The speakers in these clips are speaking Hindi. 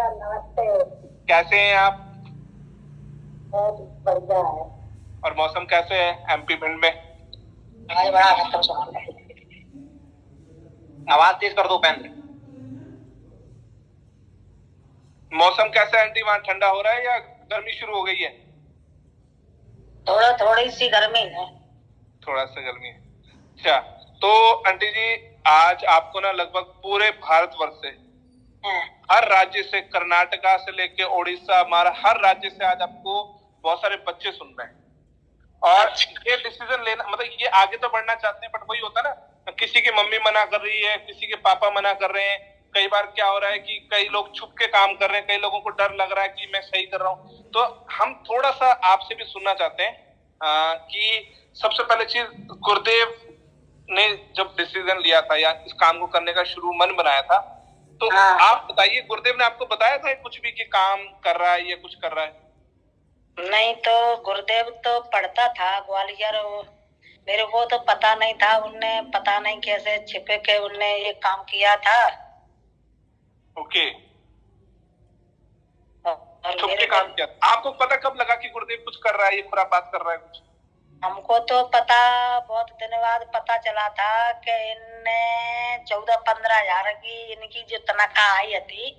नमस्कार नमस्ते। कैसे हैं आप? बहुत बढ़िया है। और मौसम कैसे है एमपी भिंड में? आज बड़ा खत्म सवाल है। आवाज तेज कर दो उपेंद्र। मौसम कैसा है आंटी? वहाँ ठंडा हो रहा है या गर्मी शुरू हो गई है? थोड़ी सी गर्मी है। थोड़ा सा गर्मी है। अच्छा, तो आंटी जी आज आपको ना लगभग पूरे भारतवर्ष से हर राज्य से, कर्नाटका से लेके उड़ीसा, हमारा हर राज्य से आज आपको बहुत सारे बच्चे सुन रहे हैं। और ये डिसीजन लेना मतलब ये आगे तो बढ़ना चाहते हैं, बट वही होता है ना, किसी की मम्मी मना कर रही है, किसी के पापा मना कर रहे हैं। कई बार क्या हो रहा है कि कई लोग छुप के काम कर रहे हैं, कई लोगों को डर लग रहा है कि मैं सही कर रहा हूँ। तो हम थोड़ा सा आपसे भी सुनना चाहते हैं कि सबसे पहले चीज, गुरुदेव ने जब डिसीजन लिया था या इस काम को करने का शुरू मन बनाया था, तो आप बताइए, गुरुदेव ने आपको बताया था कुछ भी कि काम कर रहा है या कुछ कर रहा है? नहीं, तो गुरुदेव तो पढ़ता था ग्वालियर। मेरे को तो पता नहीं था, उनने पता नहीं कैसे छिपे के उनने ये काम किया था। ओके, और छुप के काम किया। आपको पता कब लगा कि गुरुदेव कुछ कर रहा है, ये खुरापात कर रहा है कुछ? हमको तो पता बहुत दिन बाद पता चला था कि इनने 14-15 हजार की इनकी जो तनख्वाह आई थी,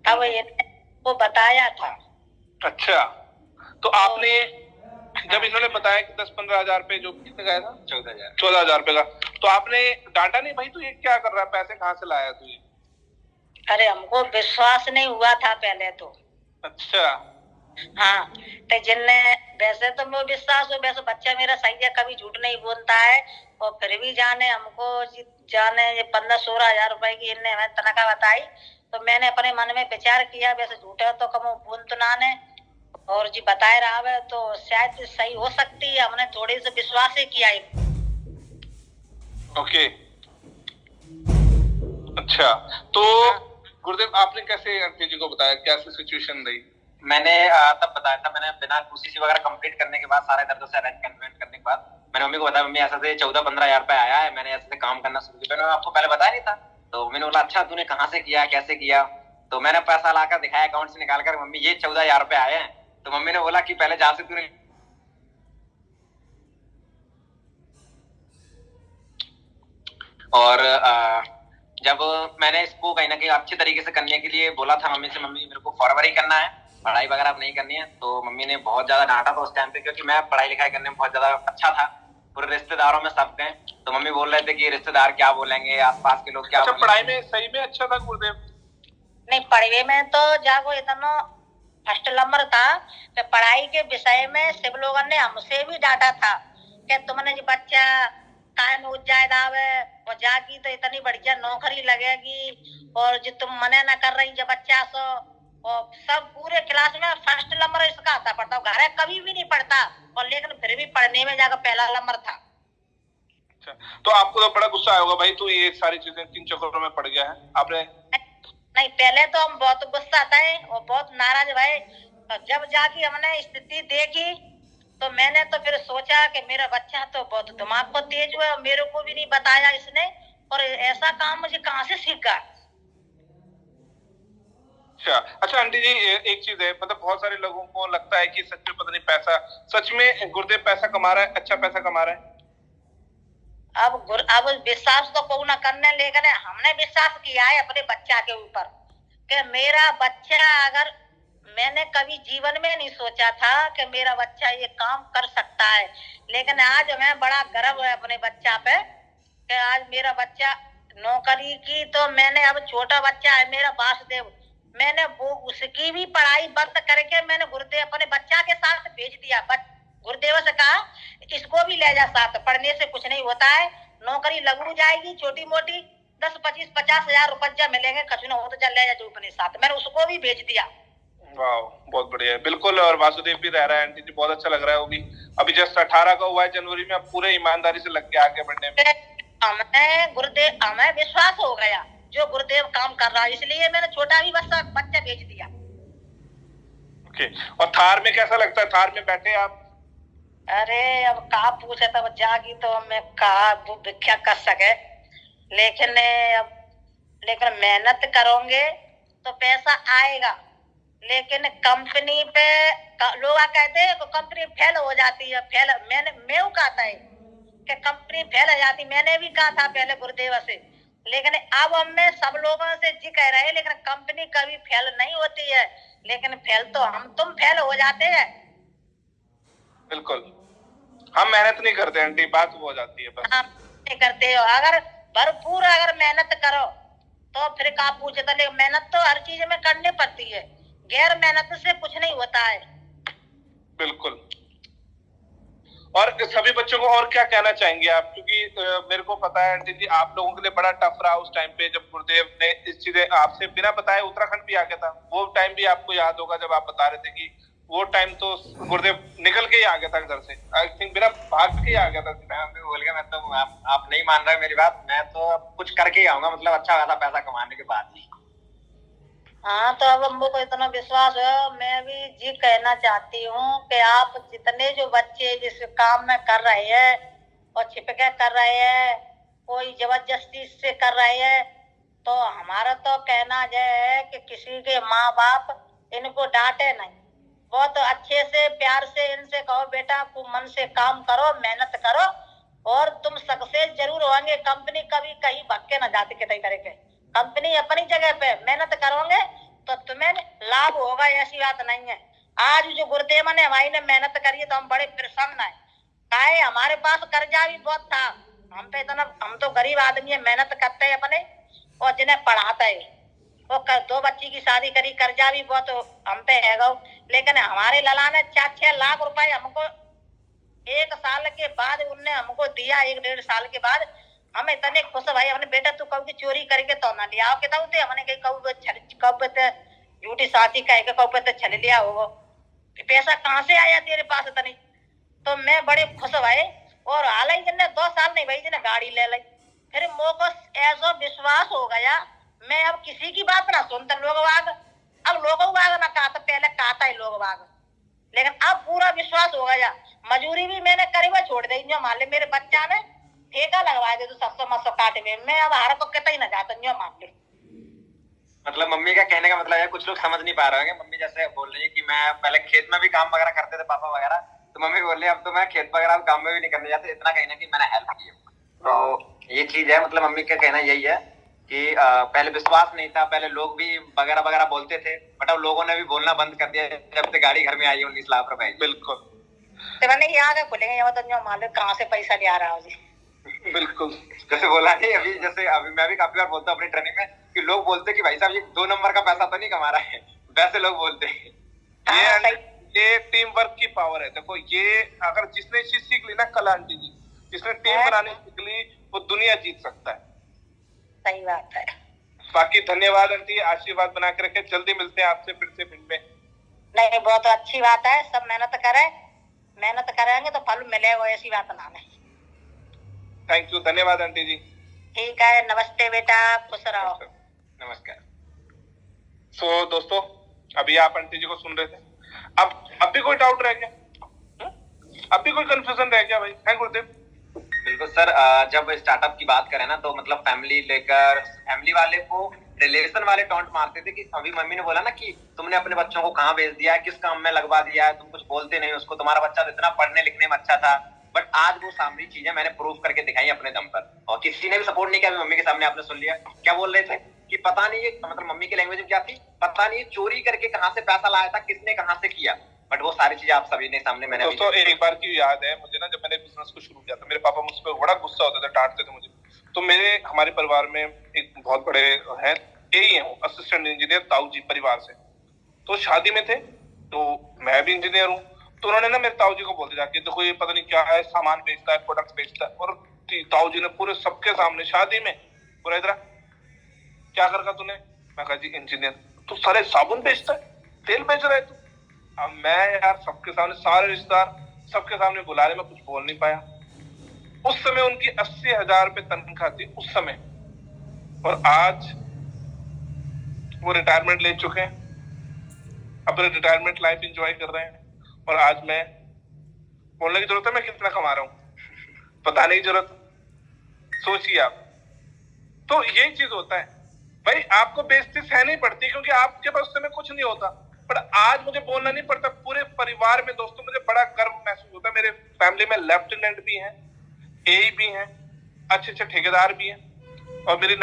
तब इनने वो बताया था। अच्छा, तो आपने जब इन्होंने बताया कि 10-15 हजार पे, जो कितने का था? 14,000 रुपए का, तो आपने डांटा नहीं, भाई तू ये क्या कर रहा है, पैसे कहाँ से लाया तू ये? अरे हमको विश्वास नहीं हुआ था पहले तो। अच्छा, हाँ, तो जिनने वैसे तो मैं विश्वास हो, वैसे बच्चा मेरा सही है, कभी झूठ नहीं बोलता है। और फिर भी जाने हमको जाने 15-16 हजार रुपए की इनने हमें तनख्वाह बताई, तो मैंने अपने मन में विचार किया वैसे झूठ है तो कम बोल तो ना ने, और जी बताए रहा है तो शायद सही हो सकती है। हमने थोड़ी सी विश्वास ही किया। ओके, अच्छा, तो गुरुदेव आपने कैसे आंटी जी को बताया, कैसे सिचुएशन रही? मैंने तब बताया था, मैंने बिना QCC वगैरह कंप्लीट करने के बाद, सारे दर्द से अरेंज करने के बाद मैंने मम्मी को बताया, मम्मी ऐसा से 14-15 हजार रुपए आया है, मैंने ऐसे काम करना शुरू किया। मैंने आपको पहले बताया नहीं था, तो मैंने बोला अच्छा तूने कहाँ से किया, कैसे किया? तो मैंने पैसा लाकर दिखाया अकाउंट से निकाल कर, मम्मी ये 14 हजार रुपए आए हैं। तो मम्मी ने बोला कि पहले जहाँ से तूने, और जब मैंने इसको कहीं ना कहीं अच्छे तरीके से करने के लिए बोला था मम्मी से, मम्मी मेरे को फॉरवर्ड ही करना है, पढ़ाई वगैरह अब नहीं करनी है, तो मम्मी ने बहुत ज्यादा डांटा था उस टाइम पे, क्योंकि मैं पढ़ाई लिखाई करने में बहुत ज्यादा अच्छा था। पूरे रिश्तेदारों में सब गए, तो मम्मी बोल रहे थे कि रिश्तेदार क्या बोलेंगे, आसपास के लोग क्या अच्छा, बोलेंगे। पढ़ाई में सही में अच्छा था गुरुदेव? नहीं, पढ़ाई में तो जागो इतना फर्स्ट नंबर था। तो पढ़ाई के विषय में सब लोगों ने हमसे भी डांटा था कि तुमने जो बच्चा कायम हो जाएगा और जागी तो इतनी बढ़िया नौकरी लगेगी, और जो तुम मना न कर रही जो बच्चा सो, और सब पूरे क्लास में फर्स्ट नंबर इसका आता पढ़ता। घर कभी भी नहीं पढ़ता, और लेकिन फिर भी पढ़ने में जाकर पहला नंबर था। अच्छा, तो आपको तो बड़ा गुस्सा आया होगा, भाई तू ये सारी चीजें किन चक्करों में पड़ गया है आपने? नहीं, पहले तो हम बहुत गुस्सा थे और बहुत नाराज भाई। जब जाके हमने स्थिति देखी तो मैंने तो फिर सोचा कि मेरा बच्चा तो बहुत दिमाग को तेज हुआ, मेरे को भी नहीं बताया इसने, और ऐसा काम मुझे कहाँ से सीखा। अच्छा आंटी जी, एक चीज है, मतलब बहुत सारे लोगों को लगता है कि सच में पता नहीं पैसा, सच में गुरुदेव पैसा कमा रहा है, अच्छा पैसा कमा रहा है? अब विश्वास तो को न करने, लेकिन हमने विश्वास किया है अपने बच्चा के ऊपर कि मेरा बच्चा, अगर मैंने कभी जीवन में नहीं सोचा था कि मेरा बच्चा ये काम कर सकता है, लेकिन आज हमें बड़ा गर्व है अपने बच्चा पे कि आज मेरा बच्चा नौकरी की। तो मैंने, अब छोटा बच्चा है मेरा वासुदेव, मैंने वो उसकी भी पढ़ाई बंद करके मैंने गुरुदेव अपने बच्चा के साथ भेज दिया। गुरुदेव से कहा इसको भी ले जा साथ, पढ़ने से कुछ नहीं होता है, नौकरी लगू जाएगी छोटी मोटी, 10-25-50 हजार रुपया मिलेंगे, कुछ न हो तो चल ले जा जो अपने साथ। मैंने उसको भी भेज दिया। वाह, बहुत बढ़िया है, बिल्कुल। और वासुदेव भी रह रहा है आंटी जी, बहुत अच्छा लग रहा है। वो भी अभी जस्ट 18 का हुआ है जनवरी में, अब पूरे ईमानदारी से लग के आगे बढ़ने में। गुरुदेव, हमें विश्वास हो गया जो गुरुदेव काम कर रहा है, इसलिए मैंने छोटा भी बच्चा भेज दिया। ओके, और थार में कैसा लगता है? थार में बैठे आप? अरे अब कहा पूछे, तब जागी तो मैं कहा वो व्याख्या कर सके, लेकिन अब लेकिन मेहनत करोगे तो पैसा आएगा, लेकिन कंपनी पे लोग कहते हैं कंपनी फेल हो जाती है। फेल मैं कहा था कि कंपनी फेल हो जाती, मैंने भी कहा था पहले गुरुदेव से, लेकिन अब हमें सब लोगों से जी कह रहे हैं, लेकिन कंपनी कभी फेल नहीं होती है, लेकिन फेल तो तुम फेल हो जाते हैं। बिल्कुल, हम मेहनत नहीं करते आंटी, बात वो हो जाती है बस। हम नहीं करते हो, अगर भरपूर अगर मेहनत करो तो फिर का पूछता, लेकिन मेहनत तो हर चीज में करनी पड़ती है, गैर मेहनत से कुछ नहीं होता है। बिल्कुल। और सभी बच्चों को और क्या कहना चाहेंगे आप, क्योंकि मेरे को पता है आंटी जी आप लोगों के लिए बड़ा टफ रहा उस टाइम पे जब गुरुदेव ने इस चीजें आपसे बिना बताए उत्तराखंड भी आ गया था। वो टाइम भी आपको याद होगा जब आप बता रहे थे कि वो टाइम तो गुरुदेव निकल के ही आ गया था घर से, आई थिंक बिना भाग के ही आ गया था। मैं बोल गया, मैं तो आप नहीं मान रहे मेरी बात, मैं तो अब कुछ करके ही आऊंगा, मतलब अच्छा खासा पैसा कमाने के बाद ही। हाँ, तो अब हमको को इतना विश्वास है, मैं भी जी कहना चाहती हूँ कि आप जितने जो बच्चे जिस काम में कर रहे हैं और छिपके कर रहे हैं, कोई जबरदस्ती से कर रहे हैं, तो हमारा तो कहना यह है कि किसी के माँ बाप इनको डांटे नहीं, बहुत अच्छे से प्यार से इनसे कहो बेटा तुम मन से काम करो, मेहनत करो और तुम सक्सेस जरूर होंगे। कंपनी कभी कहीं भटके ना जाती किसी तरह के, कंपनी अपनी जगह पे मेहनत करोगे तो तुम्हें लाभ होगा, ऐसी बात नहीं है। आज जो गुरुदेव ने हमारी ने मेहनत करी है तो हम बड़े प्रसन्न हैं। काहे हमारे पास कर्जा भी बहुत था, हम पे इतना, हम तो गरीब आदमी है, मेहनत करते हैं अपने और जिन्हें पढ़ाता है, वो 2 बच्ची की शादी करी, कर्जा भी बहुत हम पे है गो, लेकिन हमारे लला ने 4-6 लाख रुपए हमको 1 साल के बाद उनने हमको दिया, 1-1.5 साल के बाद हम इतने खुश भाई। हमने बेटा तू कब की चोरी करके तो ना लिया के तो हमने कहीं कब झूठी साथी कह के कब छल लिया हो, पैसा कहाँ से आया तेरे पास इतनी। तो मैं बड़े खुश भाई, और हाल ही जिन्हें 2 साल नहीं भाई जिन्हें गाड़ी ले ली, फिर मोको ऐसा विश्वास हो गया, मैं अब किसी की बात ना सुनता। अब लोग वाग ना कहा था, पहले कहा था लोग वाग, लेकिन अब पूरा विश्वास हो गया। मजूरी भी मैंने करी हुआ छोड़ दी, जो मान ले मेरे बच्चा ने ठेका लगवा दे तो 700-800 काटे में, मैं अब हर को कहता ही ना जाता, जो मान ले। मतलब मम्मी का कहने का मतलब है, कुछ लोग समझ नहीं पा रहे होंगे, मम्मी जैसे बोल रही है कि मैं पहले खेत में भी काम वगैरह करते थे पापा वगैरह, तो मम्मी बोल रही है अब तो मैं खेत वगैरह काम में भी नहीं करने जाते, इतना कहना कि मैंने हेल्प की। तो ये चीज है, मतलब मम्मी का कहना यही है कि पहले विश्वास नहीं था, पहले लोग भी वगैरह वगैरह बोलते थे, बट अब लोगों ने भी बोलना बंद कर दिया जब से गाड़ी घर में आई 19 लाख रुपए। बिल्कुल, तो मैंने ये आगे खुलेंगे तो जो मान लो कहाँ से पैसा ले आ रहा हो जी। बिल्कुल जैसे बोला नहीं अभी, जैसे अभी मैं भी काफी बार बोलता हूँ अपनी ट्रेनिंग में कि लोग बोलते कि भाई साहब ये 2 नंबर का पैसा तो नहीं कमा रहा है, वैसे लोग बोलते हैं। ये टीम वर्क की पावर है। देखो ये अगर जिसने चीज सीख ली ना कल आंटी जी, जिसने टीम बनानी सीख ली वो दुनिया जीत सकता है। सही बात है। बाकी धन्यवाद आंटी, आशीर्वाद बना के रखे, जल्दी मिलते हैं आपसे फिर से मिल में। नहीं, बहुत अच्छी बात है, सब मेहनत करें, मेहनत करेंगे तो फल मिलेगा, ऐसी बात ना है। थैंक यू, धन्यवाद आंटी जी। ठीक है, नमस्ते बेटा, खुश रहो। नमस्कार। सो दोस्तों, अभी आप आंटी जी को सुन रहे थे, अब भी कोई डाउट रह गया, अब भी कोई कंफ्यूजन रह गया भाई, है गुरुदेव? बिल्कुल सर, जब स्टार्टअप की बात करें ना तो मतलब फैमिली लेकर, फैमिली वाले को रिलेशन वाले टॉन्ट मारते थे कि अभी मम्मी ने बोला ना कि तुमने अपने बच्चों को कहाँ भेज दिया है, किस काम में लगवा दिया है, तुम कुछ बोलते नहीं उसको, तुम्हारा बच्चा तो इतना पढ़ने लिखने में अच्छा था। बट आज वो सामने चीजें मैंने प्रूव करके दिखाई अपने दम पर, और किसी ने भी सपोर्ट नहीं किया। मम्मी के सामने आपने सुन लिया क्या बोल रहे थे कि पता नहीं ये, मतलब मम्मी की लैंग्वेज में क्या थी, पता नहीं चोरी करके कहाँ से पैसा लाया था, किसने कहाँ से किया, बट वो सारी चीजें आप सभी ने सामने मैंने दोस्तों एक बार की याद है मुझे ना, जब मैंने बिजनेस को शुरू किया था, मेरे पापा मुझ पर बड़ा गुस्सा होता था, डांटते थे मुझे। तो मेरे हमारे परिवार में एक बहुत बड़े हैं, यही है असिस्टेंट इंजीनियर ताऊ जी परिवार से, तो शादी में थे, तो मैं भी इंजीनियर हूँ, तो उन्होंने ना मेरे ताऊ जी को बोल दिया कि देखो ये पता नहीं क्या है, सामान बेचता है, प्रोडक्ट बेचता है, और ताऊ जी ने पूरे सबके सामने शादी में पूरा इधर क्या कर तूने, मैं कहा जी इंजीनियर, तू सारे साबुन बेचता है, तेल बेच रहा है तू। अब मैं यार सबके सामने, सारे रिश्तेदार सबके सामने बुला रहे, मैं कुछ बोल नहीं पाया। उस समय उनकी 80,000 रुपए तनख्वाह थी उस समय, और आज वो रिटायरमेंट ले चुके हैं, अपने रिटायरमेंट लाइफ एंजॉय कर रहे हैं, और आज मैं बोलने की जरूरत है मैं कितना कमा रहा हूं, बताने की जरूरत, सोचिए आप। तो यही चीज होता है, भाई आपको बेइज्जती सहनी पड़ती क्योंकि आपके पास उस समय कुछ नहीं होता, पर आज मुझे बोलना नहीं पड़ता। पूरे परिवार में दोस्तों मुझे बड़ा गर्व महसूस होता है। मेरे फैमिली में लेफ्टिनेंट भी हैं, एई भी हैं, अच्छे अच्छे ठेकेदार भी हैं, और मेरी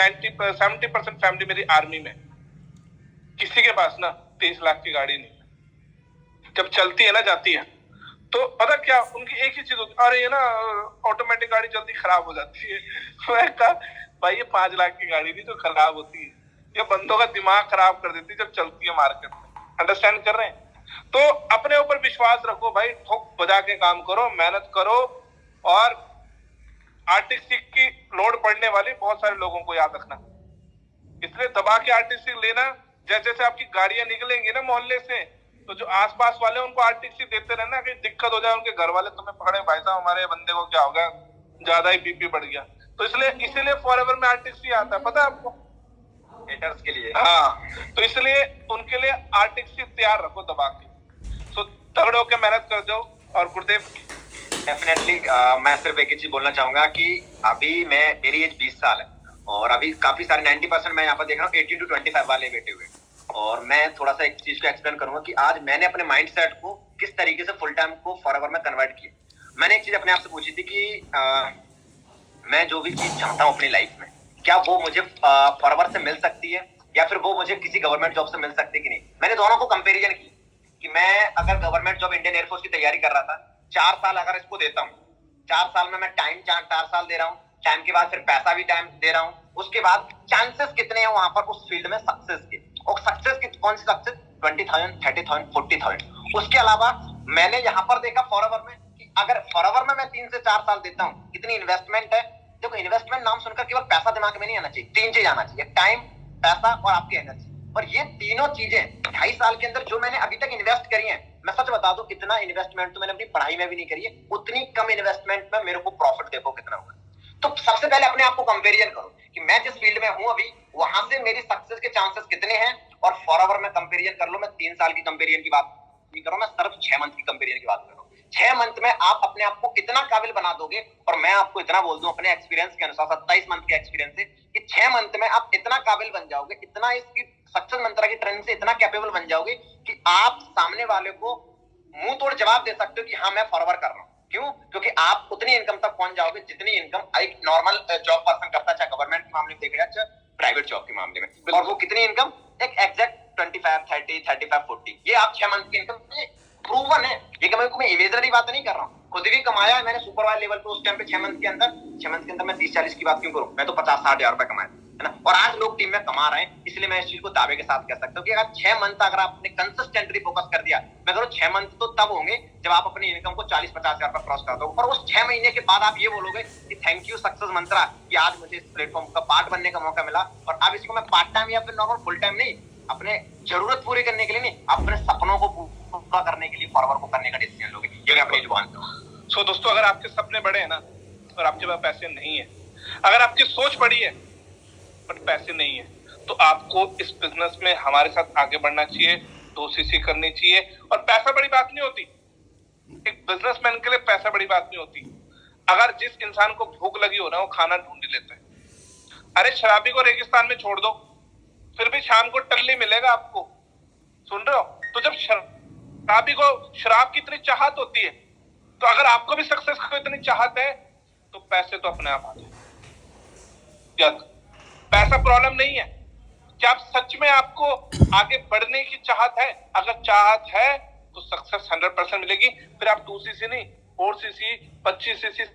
70% फैमिली मेरी आर्मी में। किसी के पास ना 23 लाख की गाड़ी नहीं, जब चलती है ना जाती है तो पता क्या उनकी एक ही चीज होती है, अरे ये ना ऑटोमेटिक गाड़ी जल्दी खराब हो जाती है। मैं कहा भाई ये 5 लाख की गाड़ी नहीं जो खराब होती है, ये बंदों का दिमाग खराब कर देती है जब चलती है मार्केट में। अंडरस्टैंड कर रहे हैं? तो अपने ऊपर विश्वास रखो भाई, ठोक बजा के काम करो, मेहनत करो, और आरटीसी की लोड पड़ने वाली बहुत सारे लोगों को याद रखना, इसलिए दबा के आरटीसी लेना। जैसे जैसे आपकी गाड़ियां निकलेंगी ना मोहल्ले से, तो जो आसपास वाले उनको आरटीसी देते रहना कि दिक्कत हो जाए, उनके घर वाले तुम्हें पकड़े भाई साहब हमारे बंदे को क्या हो गया, ज्यादा ही बीपी बढ़ गया। तो इसीलिए फॉरएवर में आरटीसी आता है, पता है आपको, हेटर्स के लिए। हाँ, तो इसलिए उनके लिए आरटीसी तैयार रखो दबा के। सो तगड़े होकर मेहनत कर दो। और गुरुदेव डेफिनेटली मैं सिर्फ एक ही चीज बोलना चाहूंगा कि अभी मेरी एज 20 साल है, और अभी काफी सारे 90% मैं यहाँ पर देख रहा हूँ 18 to 25 वाले बैठे हुए। और मैं थोड़ा सा एक चीज को एक्सप्लेन करूंगा कि आज मैंने अपने माइंडसेट को किस तरीके से फुल टाइम को फॉरएवर में कन्वर्ट किया। मैंने एक चीज अपने आप से पूछी थी कि मैं जो भी चीज चाहता हूँ अपनी लाइफ में, क्या वो मुझे फॉरएवर से मिल सकती है या फिर वो मुझे किसी गवर्नमेंट जॉब से मिल सकती है कि नहीं। मैंने दोनों को कंपेरिजन की कि मैं अगर गवर्नमेंट जॉब इंडियन एयरफोर्स की तैयारी कर रहा था, 4 साल अगर इसको देता हूँ, 4 साल में मैं टाइम 4 साल दे रहा हूँ, टाइम के बाद फिर पैसा भी टाइम दे रहा हूँ, उसके बाद चांसेस कितने हैं वहां पर उस फील्ड में सक्सेस के, और सक्सेस की कौन सी सक्सेस, 20,000 30,000 40,000। उसके अलावा मैंने यहाँ पर देखा फॉरएवर में कि अगर फॉरएवर में मैं 3 से 4 साल देता हूँ, कितनी इन्वेस्टमेंट है। देखो इन्वेस्टमेंट नाम सुनकर केवल पैसा दिमाग में नहीं आना चाहिए, 3 चीज आना चाहिए, टाइम, पैसा और आपकी एनर्जी। और ये तीनों चीजें 2.5 साल के अंदर जो मैंने अभी तक इन्वेस्ट करी है, मैं सच बता दूं इतना इन्वेस्टमेंट तो मैंने अपनी पढ़ाई में भी नहीं करी है, उतनी कम इन्वेस्टमेंट में मेरे को प्रॉफिट देखो कितना होगा। तो सबसे पहले अपने आप को कंपेरिजन करो कि मैं जिस फील्ड में हूं अभी, वहां से मेरी सक्सेस के चांसेस कितने हैं, और फॉरएवर में कंपेरिजन कर लो। मैं 3 साल की कंपेरिजन की बात नहीं कर रहा हूं, मैं सिर्फ 6 मंथ की कंपेरिजन की बात कर रहा हूं। 6 मंथ में आप अपने आप को कितना काबिल बना दोगे। और मैं आपको इतना बोल दूं अपने एक्सपीरियंस के अनुसार, 27 मंथ के एक्सपीरियंस से, कि 6 मंथ में आप इतना काबिल बन जाओगे, इतना इसकी सक्सेस मंत्रा की ट्रेनिंग से इतना कैपेबल बन जाओगे कि आप सामने वाले को मुंह तोड़ जवाब दे सकते हो कि हाँ मैं फॉरवर्ड कर रहा हूं। क्यों? क्योंकि आप उतनी इनकम तक पहुंच जाओगे जितनी इनकम एक नॉर्मल जॉब पर्सन करता है, चाहे गवर्नमेंट के मामले में देखा जाए, चाहे प्राइवेट जॉब के मामले में। और वो कितनी इनकम, एक एग्जैक्ट 25, 30, 35, 40, ये आप 6 मंथ की इनकम प्रूवन है। ये मैं इमेजिनरी बात नहीं कर रहा हूँ, खुद भी कमाया है मैंने सुपरवाइजर लेवल पे उस टाइम पे 6 मंथ के अंदर मैं 30-40 की बात क्यों करूं, मैं तो 50-60 हजार रुपए कमाया है ना। और आज लोग टीम में कमा रहे हैं, इसलिए मैं इस चीज को दावे के साथ कह सकता हूँ कि अगर 6 मंथ अगर आपने कंसिस्टेंटली फोकस कर दिया, मैं कह रहा हूं 6 मंथ तो तब होंगे जब आप अपनी इनकम को 40-50 हजार रुपए क्रॉस कर दो, और उस 6 महीने के बाद आप ये बोलोगे कि थैंक यू सक्सेस मंत्रा कि आज मुझे इस प्लेटफॉर्म का पार्ट बनने का मौका मिला। और अब इसको मैं पार्ट टाइम या फिर नॉर्मल फुल टाइम नहीं, अपने जरूरत पूरी करने के लिए नहीं, अपने सपनों को पूरा करने के लिए फॉरवर्ड को करने का डिसीजन लोगे। ये मैं अपनी जुबान पे। सो दोस्तों, अगर आपके सपने बड़े हैं ना और आपके पास पैसे नहीं है, अगर आपकी सोच बड़ी है बट पैसे नहीं है, तो आपको इस बिजनेस में हमारे साथ आगे बढ़ना चाहिए, 2cc करनी चाहिए। और पैसा बड़ी बात नहीं होती, एक बिजनेसमैन के लिए पैसा बड़ी बात नहीं होती। अगर जिस इंसान को भूख लगी हो ना, वो खाना ढूंढ लेता है। अरे शराबी को रेगिस्तान में छोड़ दो, फिर भी शाम को टल्ली मिलेगा आपको। सुन रहे हो? तो जब शराबी को शराब की इतनी चाहत होती है, तो अगर आपको भी सक्सेस को इतनी चाहत है, तो पैसे तो अपने आप आ जाए। पैसा प्रॉब्लम नहीं है। क्या आप सच में आपको आगे बढ़ने की चाहत है? अगर चाहत है तो सक्सेस 100% मिलेगी। फिर आप 2cc नहीं, 4cc, 25cc